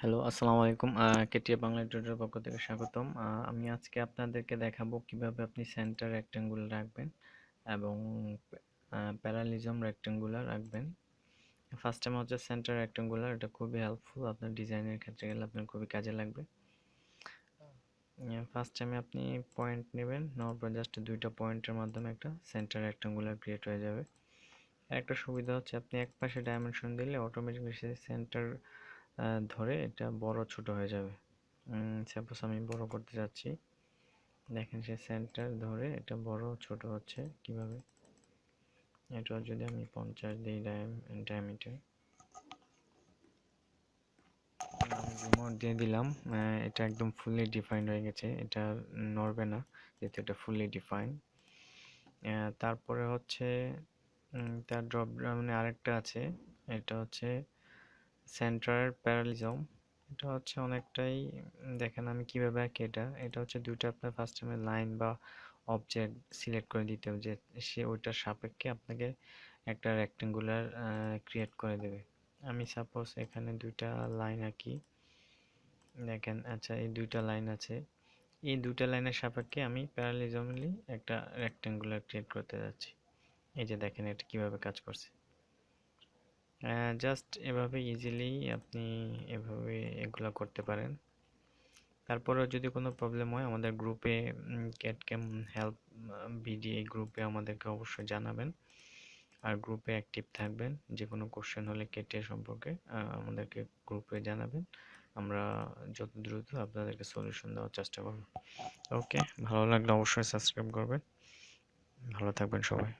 Hello, আসসালামু আলাইকুম। কেটিয়া Bangla tutorial পক্ষ থেকে স্বাগতম। আমি আজকে আপনাদেরকে দেখাবো কিভাবে আপনি সেন্টার রেক্টেঙ্গুলার রাখবেন এবং প্যারালিজম রেক্টেঙ্গুলার রাখবেন। ফার্স্ট টাইম হচ্ছে সেন্টার রেক্টেঙ্গুলার, এটা খুবই হেল্পফুল, আপনার ডিজাইনের ক্ষেত্রে গেলে আপনার খুবই কাজে লাগবে। ফার্স্ট টাইমে আপনি পয়েন্ট নেবেন, নেওয়ার পর জাস্ট দুইটা পয়েন্টের মাধ্যমে একটা সেন্টার রেক্টেঙ্গুলার ক্রিয়েট হয়ে যাবে। একটা সুবিধা হচ্ছে আপনি এক পাশে ডাইমেনশন দিলে অটোমেটিকলি সে সেন্টার ধরে এটা বড় ছোট হয়ে যাবে। সাপোজ আমি বড় করতে যাচ্ছি, দেখেন সে সেন্টার ধরে এটা বড় ছোট হচ্ছে কিভাবে। এটা যদি আমি 50 দিই ডায়ামিটার, আমি রিমোট দিয়ে দিলাম, এটা একদম ফুললি ডিফাইন্ড হয়ে গেছে, এটা নড়বে না যেহেতু এটা ফুললি ডিফাইন্ড। তারপরে হচ্ছে তার ড্রপ ডাউনে আরেকটা আছে, এটা হচ্ছে সেন্টারের প্যারালিজম। এটা হচ্ছে অনেকটাই, দেখেন আমি কিভাবে আঁকি, এটা হচ্ছে দুইটা আপনার ফার্স্ট টাইমে লাইন বা অবজেক্ট সিলেক্ট করে দিতে হবে যে সে ওইটার সাপেক্ষে আপনাকে একটা রেক্টেঙ্গুলার ক্রিয়েট করে দেবে। আমি সাপোজ এখানে দুইটা লাইন আঁকি, দেখেন আচ্ছা এই দুইটা লাইন আছে, এই দুইটা লাইনের সাপেক্ষে আমি প্যারালিজমলি একটা রেক্টেঙ্গুলার ক্রিয়েট করতে যাচ্ছি। এই যে দেখেন এটা কিভাবে কাজ করছে। জাস্ট এভাবে ইজিলি আপনি এভাবে এগুলো করতে পারেন। তারপরেও যদি কোনো প্রবলেম হয় আমাদের গ্রুপে ক্যাডক্যাম হেল্প বিডি এই গ্রুপে আমাদেরকে অবশ্যই জানাবেন, আর গ্রুপে অ্যাক্টিভ থাকবেন। যে কোনো কোশ্চেন হলে কেটে সম্পর্কে আমাদেরকে গ্রুপে জানাবেন, আমরা যত দ্রুত আপনাদেরকে সলিউশন দেওয়ার চেষ্টা করব। ওকে, ভালো লাগলে অবশ্যই সাবস্ক্রাইব করবেন। ভালো থাকবেন সবাই।